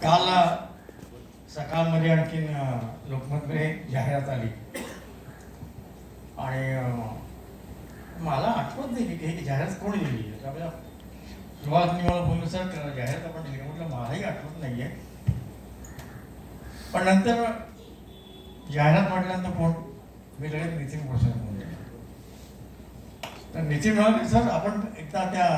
काल सकाळमध्ये आणखीन लोकमतमध्ये जाहिरात आली आणि मला आठवत नाही की ही जाहिरात कोण दिली. आपल्या सुहासनी मला बोलून सर जाहिरात आपण दिली, म्हटलं मलाही आठवत नाही आहे. पण नंतर जाहिरात म्हटल्यानंतर कोण, मी लगेच नितीन गोडसे फोन केला. तर नितीन म्हणाले सर आपण एकदा त्या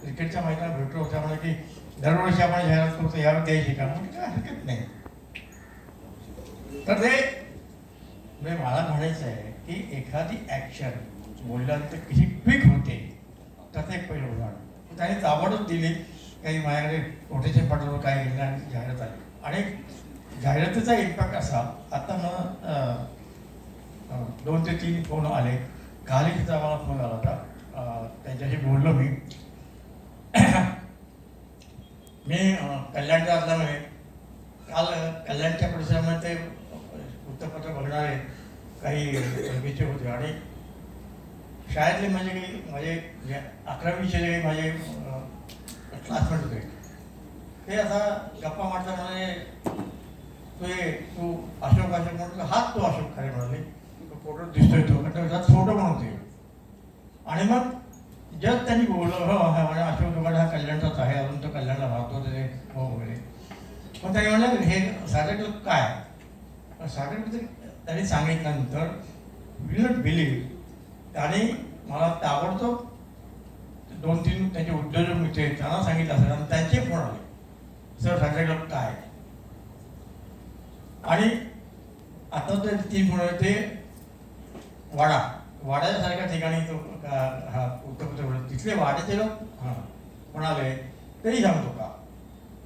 क्रिकेटच्या मैदानात भेटलो होत्या, म्हणजे की दरवर्षी आपण जाहिरात करतो, यावर द्यायची का, म्हणजे काय हरकत नाही. तर ते म्हणजे मला म्हणायचं आहे की एखादी ॲक्शन बोलल्यानंतर कशी क्विक होते, त्याचं एक पहिलं उदाहरण त्याने ताबडतोब दिली. काही माझ्याकडे कोटेशन पाठवलं, काय गेलं आणि जाहिरात आली. आणि जाहिरातीचा इम्पॅक्ट असा, आता मला 2 ते 3 फोन आले. कालही तिचा मला फोन आला होता, त्यांच्याशी बोललो मी. मी कल्याणचा असल्यामुळे काल कल्याणच्या परिसरामध्ये ते वृत्तपत्र बघणारे काही विषय होते आणि शाळेतले म्हणजे काही माझे 11वीचे जे माझे क्लासमेट होते, ते आता गप्पा मारता म्हणाले तू अशोक म्हणतो, हाच तो अशोक खरे म्हणाले, फोटो दिसतोय तो, कारण फोटो बनवते. आणि मग जर त्यांनी बोललं हो म्हणजे अशोक दुकान हा कल्याणचाच आहे, अजून तो कल्याणला राहतो ते हो वगैरे. मग त्यांनी म्हणलं हे सागर काय, सागर त्यांनी सांगितल्यानंतर विल नॉट बिलीव्ह, त्याने मला ताबडतोब 2-3 त्यांचे उद्योजक मित्र आहेत त्यांना सांगितलं असेल आणि त्यांचे फोन आले, सर सागर काय. आणि आता ते 3 फोन ते वाड्यासारख्या ठिकाणी तो हा उत्तर तिथले वाड्याचे लोक म्हणाले तरी सांगतो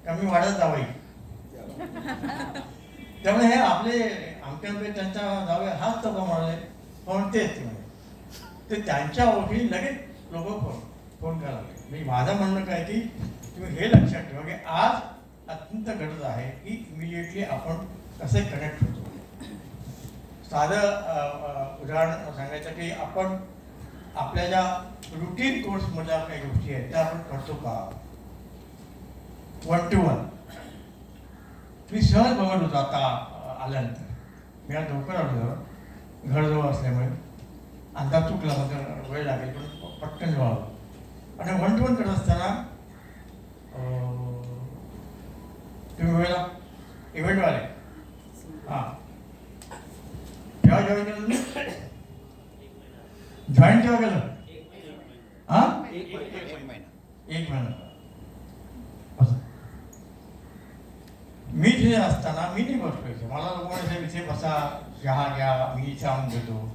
का मी वाड्यात जावई. त्यामुळे हे आपले आमच्याकडे त्यांच्या जावे हाच तो का म्हणाले, पण तेच म्हणे ते त्यांच्या ओळखी लगेच लोक फोन करायला लागले. म्हणजे माझं म्हणणं काय की तुम्ही हे लक्षात ठेवा की आज अत्यंत गरज आहे की इमिजिएटली आपण कसे कनेक्ट होतो. साधं उदाहरण सांगायचं की आपण आपल्या ज्या रुटीन कोर्समधल्या काही गोष्टी आहेत त्या आपण करतो का. 1 to 1 मी सहज बघत होतो आता आल्यानंतर. मी आज लवकर आलो घरजवळ असल्यामुळे, अंदाज चुकला म्हणजे वेळ लागेल पण पटकन व्हावं. आणि 1 to 1 करत असताना तुम्ही वेळेला इव्हेंटवाले हां केव्हा जॉईन केलं तुम्ही, जॉईन केव्हा केलं, हां 1 महिना. मी तिथे असताना मी नाही बसलो, मला लोकांना इथे बसा चहा घ्या, मी चहा घेतो.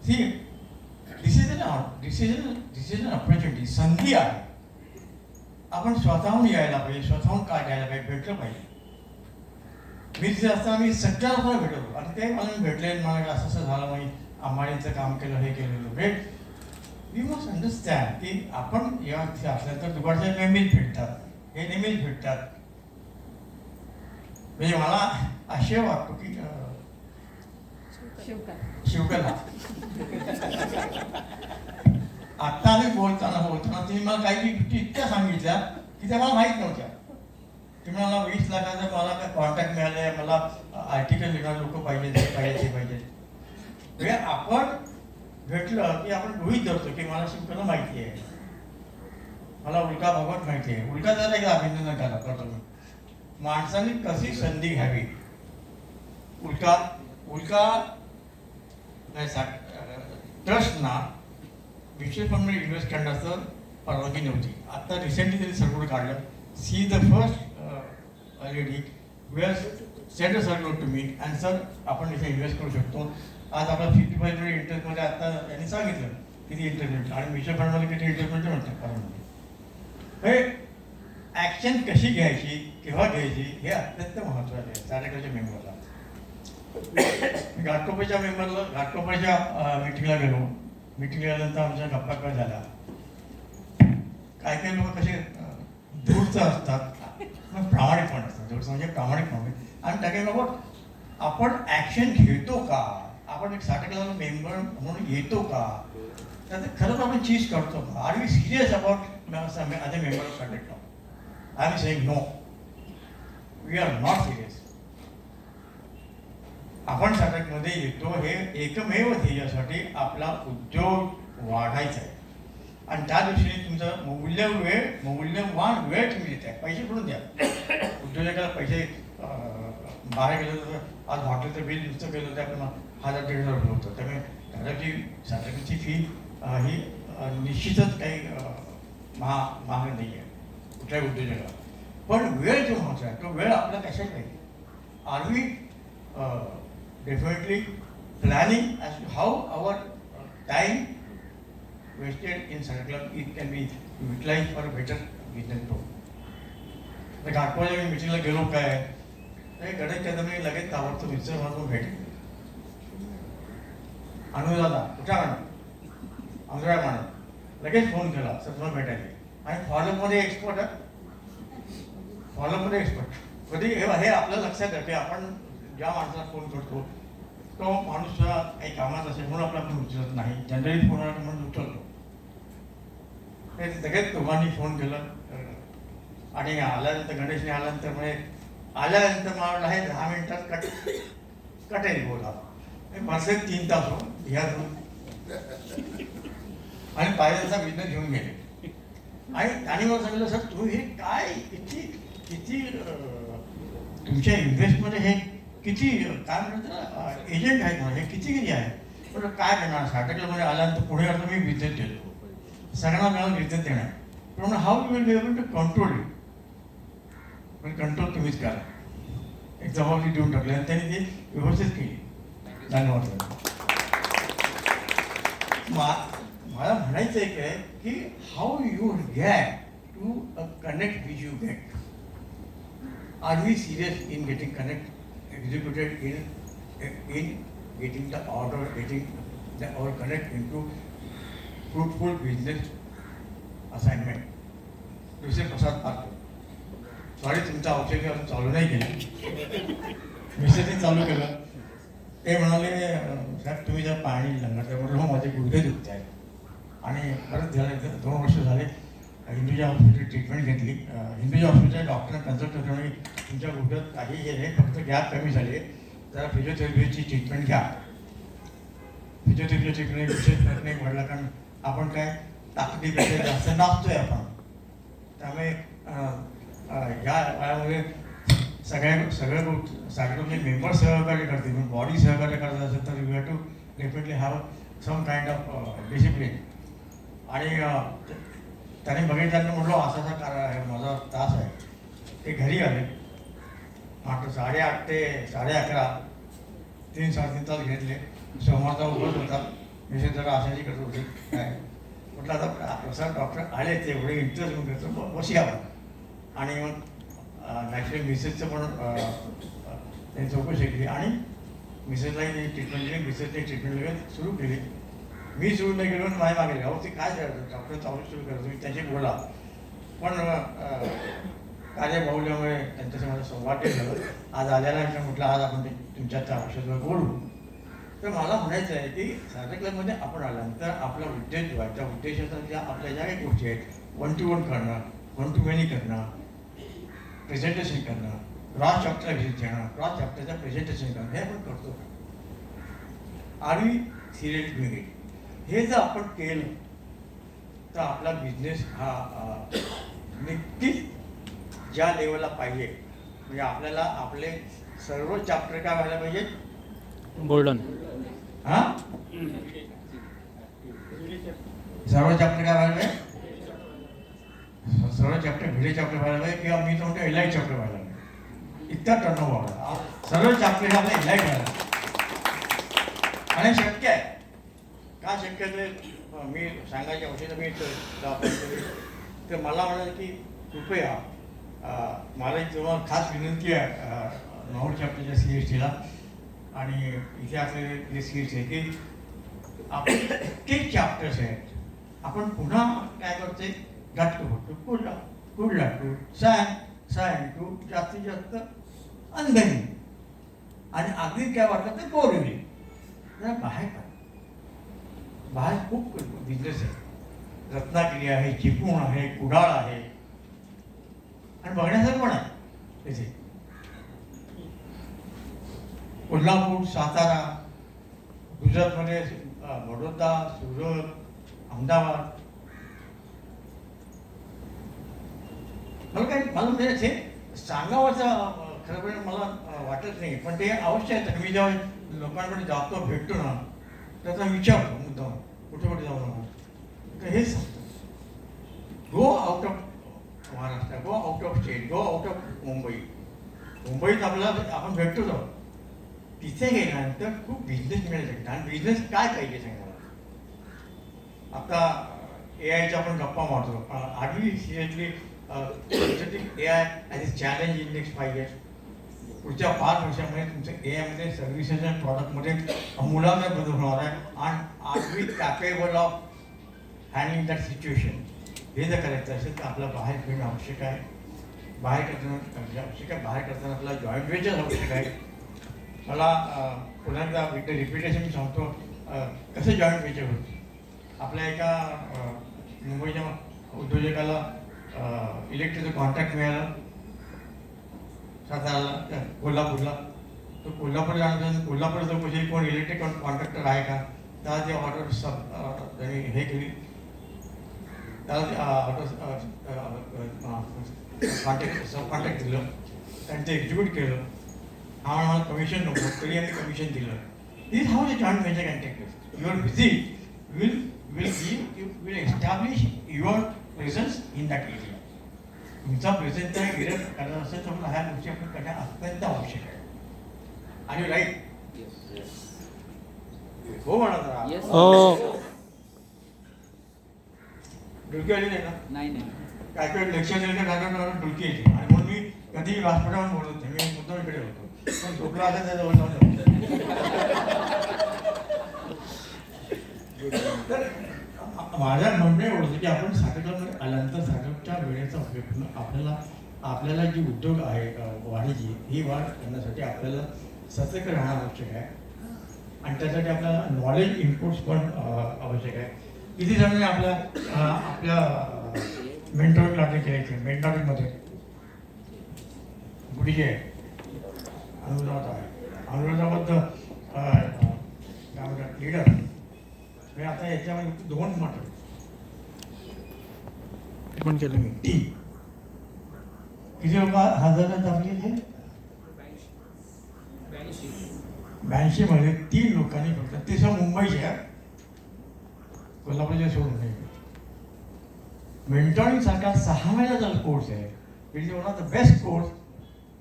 See this is an opportunity, संधी आहे. आपण स्वतःहून यायला पाहिजे, स्वतःहून काय घ्यायला पाहिजे, भेटलं पाहिजे. मी तिथे असताना मी सगळ्या लोकांना भेटलो आणि ते मला भेटले, मला असं असं झालं, मी अंबानीचं काम केलं, हे केलेलं भेट. वी मस्ट अंडरस्टँड की आपण जेव्हा तिथे असल्यानंतर दुपारच्या नेहमीच भेटतात, हे नेहमीच भेटतात. म्हणजे मला आशय वाटतो की शिवकला आता आम्ही बोलताना तुम्ही मला काही गोष्टी इतक्या सांगितल्या की त्या मला माहीत नव्हत्या. तुम्ही मला 20 लाखाचा मला काय कॉन्टॅक्ट मिळाले, मला आर्टिकल लिहिणारे लोक पाहिजे, ते पाहिजे. म्हणजे आपण भेटलं की आपण गृहीत धरतो की मला शिवकला माहिती आहे, मला उल्का भगवत माहिती आहे. उल्का जरा एकदा अभिनंदन करतो मी. माणसाने कशी संधी घ्यावी. उल्का ट्रस्टना म्युच्युअल फंडमध्ये इन्व्हेस्ट करण्याचं परवानगी नव्हती. आता रिसेंटली त्यांनी सर्क्युलर काढलं. See the first lady were send a circular to me and sir आपण इथे इन्व्हेस्ट करू शकतो. आज आपला 55% इंटरेस्टमध्ये आता यांनी सांगितलं किती इंटरेस्ट आणि म्युच्युअल फंडमध्ये किती इंटरेस्ट मिळतं म्हणतात. हे ॲक्शन कशी घ्यायची, केव्हा घ्यायची हे अत्यंत महत्त्वाचं आहे. चाणक्याच्या मेंबरला घाटकोपरच्या मीटिंगला गेलो. मीटिंग गेल्यानंतर आमच्या गप्पा झाल्या. काही लोक कसे दूरचं असतात मग प्रामाणिक पण असतात. दूरचं म्हणजे प्रामाणिक म्हणून आणि त्या बाबा आपण ॲक्शन घेतो का, आपण एक 60 मेंबर म्हणून येतो का, त्याचं खरंच आपण चीज करतो का, are we serious about other member of conduct. I am saying no. We are not serious. आपण साधकमध्ये येतो हे एकमेव ध्येयासाठी आपला उद्योग वाढायचा आहे आणि त्या दृष्टीने तुमचं मौल्यवान वेळ तुम्ही देताय. पैसे कुठून द्या उद्योजकाला पैसे बाहेर गेलं तर आज हॉटेलचं बिल नुसतं गेलं तर आपण 1,000-1,500 रुपये होतं. त्यामुळे त्याची साधकाची फी ही निश्चितच काही महाग नाही आहे कुठल्याही उद्योजकाला. पण वेळ जो महत्त्वाचा आहे तो वेळ आपला कशात पाहिजे. Are we definitely planning as to how our time wasted in Santa Club it can be utilized for a better business growth. तर घाटकोळच्या मी मिटिंगला गेलो काय तर गणेश त्याचा मी लगेच ताबडतोब मिक्सर मारून भेटले. अनुदादा कुठे म्हणा अंधळा म्हणा लगेच फोन केला सर तुम्हाला भेटायचे आणि फॉलोअपमध्ये एक्सपर्ट आहे. फॉलोअपमध्ये एक्सपर्ट कधी हे आपल्या लक्षात आहे की आपण ज्या माणसाला फोन करतो तो माणूस काही कामात असेल म्हणून आपला फोन उचलत नाही. जनरली फोन आला म्हणून उचलतो. ते लगेच दोघांनी फोन केलं आणि आल्यानंतर गणेशने आल्यानंतर म्हणजे आल्यानंतर मला वाटलं हे 10 मिनिटात कटेल बोला बसले 3 तास हो ह्या आणि पायऱ्यांचा बिझनेस घेऊन गेले. आणि त्यांनी मला सांगितलं सर तुम्ही हे काय किती तुमच्या इन्व्हेस्टमध्ये हे किती काय म्हणतात एजंट आहेत म्हणा हे किती आहे. पण काय करणार Santa Clubमध्ये आल्यानंतर पुढे आता मी बिझनेस देतो सगळ्यांना मिळून बिझनेस देणार पण how you will be able to control it. पण कंट्रोल तुम्हीच करा. एक जबाबदारी देऊन टाकली आणि त्यांनी ती व्यवस्थित केली. धन्यवाद. मला म्हणायचं एक आहे की how you got to a connect which you get. Are we serious in getting connect executed in getting the order, getting our connect into fruitful business assignment. दुसरे प्रसाद पाहतो सॉरी तुमचं औषध अजून चालू नाही केलं मिस्टरने चालू केलं. ते म्हणाले साहेब तुम्ही जर पाणी लंगर म्हटलं माझे गुडघे दुखते आहे आणि परत झाले 2 वर्ष झाले हिंदुजा हॉस्पिटल ट्रीटमेंट घेतली. हिंदुजा हॉस्पिटल डॉक्टरने कन्सल्ट केल्यामुळे तुमच्या गुडघ्यात काही हे नाही फक्त गॅप कमी झाली आहे जरा फिजिओथेरपीची ट्रीटमेंट घ्या. फिजिओथेरपीची ट्रीटमेंट विशेष फरक नाही पडला कारण आपण काय ताकदीपेक्षा जास्त नाचतोय आपण. त्यामुळे या वयामध्ये सगळे मेंबर सहकार्य करतील पण बॉडी सहकार्य करत असेल तर you have to definitely have some kind of discipline. आणि त्याने बघितल्यानं म्हटलं असा आहे माझा तास आहे. ते घरी आले मात्र 8:30 ते 11:30 3-3.5 तास घेतले. सोमवारचा उभत होता विशेष जरा अशाची करत होती काय म्हटलं आता प्रसाद डॉक्टर आले ते एवढे इंटरेस्ट घेऊन घेतो बसूया आपण. आणि मग नॅचरली मिसेसचं पण त्यांनी चौकशी केली आणि मिसेसलाही ट्रीटमेंट दिली. मिसेसने ट्रीटमेंट लगेच सुरू केली. मी सुरू नाही गेलो माझ्या मागे अहो ते काय करतं डॉक्टर चालू सुरू करतो तुम्ही त्याची बोला. पण कार्यबाहुल्यामुळे त्यांच्याशी माझा संवाद झाला. आज आल्यानंतर म्हटलं आज आपण तुमच्या त्या औषधावर बोलू. तर मला म्हणायचं आहे की Santa Clubमध्ये आपण आल्यानंतर आपला उद्देश व्हायचा उद्देशाचा ज्या आपल्या ज्या काही गोष्टी आहेत 1-to-1 करणं 1-to-many करणं प्रेझेंटेशन करणं क्रॉस चॅप्टरला व्हिजिट घेणं क्रॉस चॅप्टरचं प्रेझेंटेशन करणं हे आपण करतो. Are we serious doing it. हे जर आपण केलं तर आपला बिझनेस हा नक्कीच ज्या लेवलला पाहिजे म्हणजे आपल्याला आपले सर्व चॅप्टर काय व्हायला पाहिजे गोल्डन हां सर्व चॅप्टर काय व्हायला पाहिजे सर्व चॅप्टर व्हिडिओ चॅप्टर व्हायला पाहिजे किंवा मी तो म्हणतो एल आय चॅप्टर व्हायला पाहिजे. इतका टर्नओव्हर सर्व चॅप्टर आपल्या एल आय व्हायला आणि शक्य आहे का शक्य ते मी सांगायच्या औषधं मी तर मला म्हणाल की कृपया मला जेव्हा खास विनंती आहे नॉर्थ चॅप्टरच्या CSTला आणि इथे आपले CST आहे की आपण ते चॅप्टर्स आहेत आपण पुन्हा काय करते गाठतो होतो कुठला टू सायन टू जास्तीत जास्त अंधनी आणि अगदी काय वाटलं तर बोरली जरा बाहेर खूप बिझनेस आहे. रत्नागिरी आहे चिपळूण आहे कुडाळ आहे आणि बघण्यासारखं पण आहे तिथे कोल्हापूर, सातारा, गुजरातमध्ये बडोदा, सुरत, अहमदाबाद. मला म्हणजे ते सांगावंचं खरं म्हणजे मला वाटत नाही, पण ते अवश्य आहे. मी जेव्हा लोकांकडे जातो, भेटतो ना, त्याचा विचारतो मुद्दा कुठे कुठे जाऊ नका, तर हेच सांगतो, go out of Maharashtra, go out of state, go out of Mumbai. मुंबईत आपल्याला आपण भेटतो जाऊ, तिथे गेल्यानंतर खूप बिझनेस मिळू शकतो. आणि बिझनेस काय पाहिजे सांगा मला. आता ए आयच्या आपण गप्पा मारतो, आधी seriously A I as a challenge index पाहिजे. पुढच्या 5 वर्षामध्ये तुमचं ए आयमध्ये सर्व्हिसेस अँड प्रॉडक्टमध्ये मुलांना बदल होणार आहे. आणि are we capable of handling that situation. हे जर करायचं असेल तर आपल्याला बाहेर फिरणं आवश्यक आहे. बाहेर करताना आपल्याला जॉईंट वेंचर आवश्यक आहे. मला पुन्हा एकदा रिपिटेशन मी सांगतो कसं जॉईंट वेंचर होतं. आपल्या एका मुंबईच्या उद्योजकाला इलेक्ट्रिकचं कॉन्ट्रॅक्ट मिळालं साताराला, कोल्हापूरला. तो कोल्हापूरला जाण्याचं, कोल्हापूर चौकशी कोण इलेक्ट्रिक कॉन्ट्रॅक्टर आहे का, त्याला ती ऑर्डर त्यांनी हे केली, त्याला ते ऑर्डर सब कॉन्ट्रॅक्ट दिलं, त्यांनी ते एक्झिक्यूट केलं. हा मला कमिशन नको, तरी आम्ही कमिशन दिलं. This how the joint venture contractors. Your visit will establish your presence in that area. तुमचा प्रेझेंट त्या एरियात करायचा असेल तर ह्या गोष्टी आपण करणं अत्यंत आवश्यक आहे. आणि राईट हो म्हणा जरा. डुलकी आली नाही ना? नाही. काय काय लेक्चर दिलं तर डुलकी येते. आणि म्हणून मी कधी व्यासपीठावर बोलत नाही, मी मुद्दाम इकडे होतो, पण झोपला आता त्या जवळ जाऊन. तर माझ्या म्हणणे एवढं की आपण स्टार्टअपमध्ये आल्यानंतर स्टार्टअपच्या वेळेचा उपयोग करून आपल्याला जी उद्योग आहे वाढीची, ही वाढ करण्यासाठी आपल्याला सतर्क राहणं आवश्यक आहे. आणि त्यासाठी आपल्याला नॉलेज इनपुट्स पण आवश्यक आहे. किती जणांनी आपल्या मेंटॉरिंग लागले केले. मेंटॉरिंगमध्ये गुडीचे आहे, अनुराध आहे, अनुराधाबद्दल काय म्हणतात लीडर. मी आता याच्यामध्ये 2 म्हटलं पण केलं मी. किती लोक हजारात आपले हे 82 मध्ये 3 लोकांनी फक्त, ते सगळं मुंबईच्या, कोल्हापूरच्या सोडून नाही. मेंटॉरिंग सारखा 6 महिन्याचा कोर्स आहे. It is one of the best course.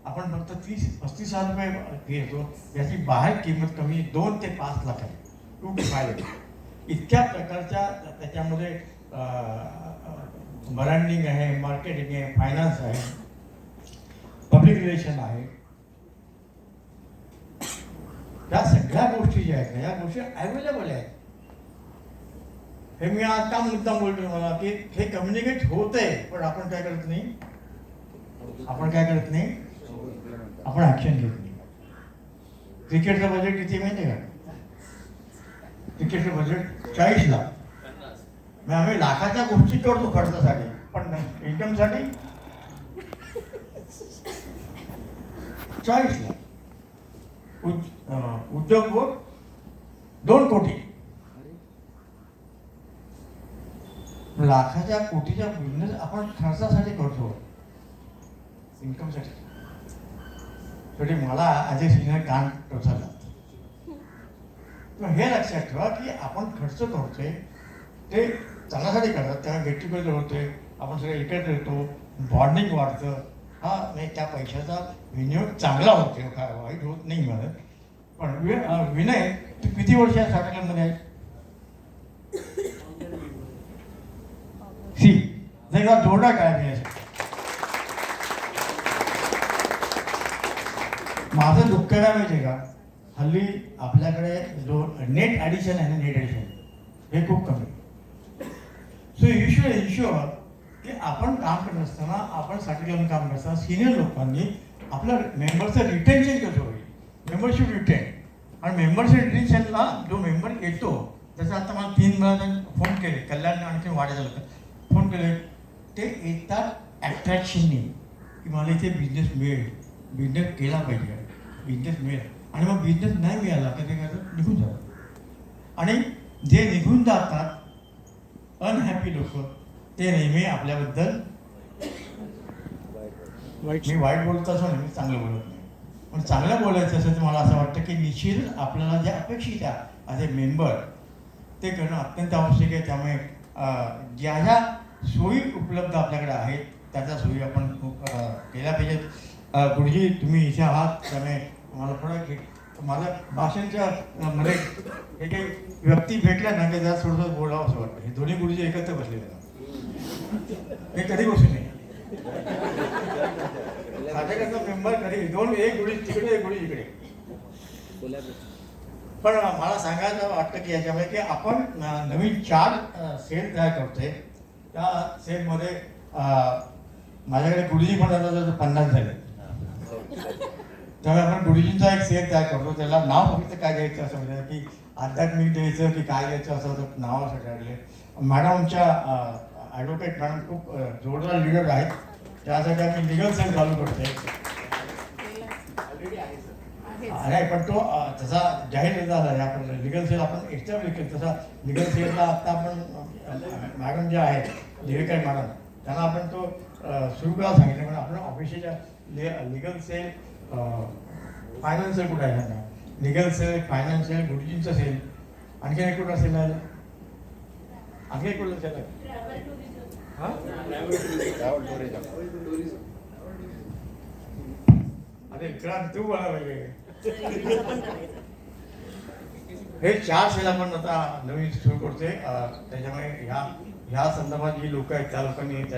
आपण फक्त 30-35 रुपये घेतो. याची बाहेर किंमत कमी 2 ते 5 लाख आहे. 2 to 5 लाख. इतक्या प्रकारच्या त्याच्यामध्ये ब्रँडिंग आहे, मार्केटिंग आहे, फायनान्स आहे, पब्लिक रिलेशन आहे. या सगळ्या गोष्टी ज्या आहेत ना, या गोष्टी अवेलेबल आहेत. हे मी आता मुद्दाम बोलतोय मला की हे कम्युनिकेट होत आहे, पण आपण काय करत नाही. आपण ऍक्शन घेत नाही. क्रिकेटचं बजेट किती माहिती आहे का? क्रिकेटचं बजेट 40 लाख. मग आम्ही लाखाच्या गोष्टी करतो खर्चासाठी, पण इन्कमसाठी 40 लाख. उद्योग 2 कोटी. लाखाच्या कोटीच्या बिझनेस आपण खर्चासाठी करतो, इन्कमसाठी. शेवटी मला ॲज ए सिनियर काम टोचला. हे लक्षात ठेवा की आपण खर्च करतोय ते चांगल्यासाठी करतात. त्या गेट टुगेदर होतोय, आपण सगळे एकत्र येतो, बॉन्डिंग वाढतं. हा नाही, त्या पैशाचा विनियोग चांगला होतो, काय वाईट होत नाही म्हणत. पण विनय, तू किती वर्ष या स्टार्टअपमध्ये आहे? जरा जोरदार काय मी माझं दुःख काय माहिती आहे का, हल्ली आपल्याकडे जो नेट ॲडिशन आहे ना, नेट ॲडिशन हे खूप कमी. सो यू शुड इन्श्युअर की आपण काम करत असताना, आपण साठी लावून काम करत असताना सिनियर लोकांनी आपल्या मेंबरचं रिटेन्शन कसं होईल, मेंबरशिप रिटेन. आणि मेंबरशिप रिटेन्शनला जो मेंबर येतो, जसं आता मला 3 वेळा फोन केले, कल्याण आणखी वाढायला फोन केले, ते येतात ॲट्रॅक्शननी की मला इथे बिझनेस मिळेल, बिझनेस केला पाहिजे, बिझनेस मिळेल. आणि मग बिझनेस नाही मिळाला की ते काय होतं, निघून जातात. आणि जे निघून जातात अनहॅपी लोक ते नेहमी आपल्याबद्दल, मी वाईट बोलत असो ना, मी चांगलं बोलत नाही, पण चांगलं बोलायचं असेल तर मला असं वाटतं की निश्चित आपल्याला जे अपेक्षित आहे ॲज ए मेंबर ते करणं अत्यंत आवश्यक आहे. त्यामुळे ज्या ज्या सोयी उपलब्ध आपल्याकडे आहेत त्याच्या सोयी आपण केल्या पाहिजेत. गुरुजी तुम्ही इथे आहात त्यामुळे मला थोडं की माझं भाषणच्या मध्ये हे काही व्यक्ती भेटल्या ना की जरा थोडंसं बोलावं असं वाटतं. हे दोन्ही गुरुजी एकत्र बसलेले आहेत, हे कधी बसू नये. साठेकरचा मेंबर कधी दोन, एक गुढी तिकडे एक गुढी इकडे. पण मला सांगायचं वाटतं की याच्यामध्ये की आपण नवीन 4 सेल तयार करतोय. त्या सेलमध्ये माझ्याकडे गुरुजी पण आता 50 झाले, त्यामुळे आपण गुरुजींचा एक सेल तयार करतो. त्याला नाव फक्त काय द्यायचं असं म्हणजे की आध्यात्मिक द्यायचं की काय द्यायचं असं तर नावासाठी लागले. मॅडमच्या ॲडव्होकेट मॅडम खूप जोरदार लिडर आहेत, त्यासाठी आम्ही लिगल सेल चालू करतोय. नाही पण तो तसा जाहीर झाला आहे. आपण लिगल सेल आपण एस्टॅब्लिश केलं, तसा लिगल सेलला आता आपण मॅडम जे आहेत लिगल मॅडम त्यांना आपण तो सुरू करायला सांगितलं. पण आपण ऑफिसच्या लिगल सेल फायनान्शियल कुठं आहे ना, लिगल सेल फायनान्शियल गुरुजींचं सेल, आणखी एक कुठं असेल ना, आणखी एक कुठं असेल अरे क्रांत तू बोला पाहिजे. हे 4 सेल आपण आता नवीन सुरू करतोय. त्याच्यामुळे ह्या संदर्भात जी लोक आहेत त्या लोकांनी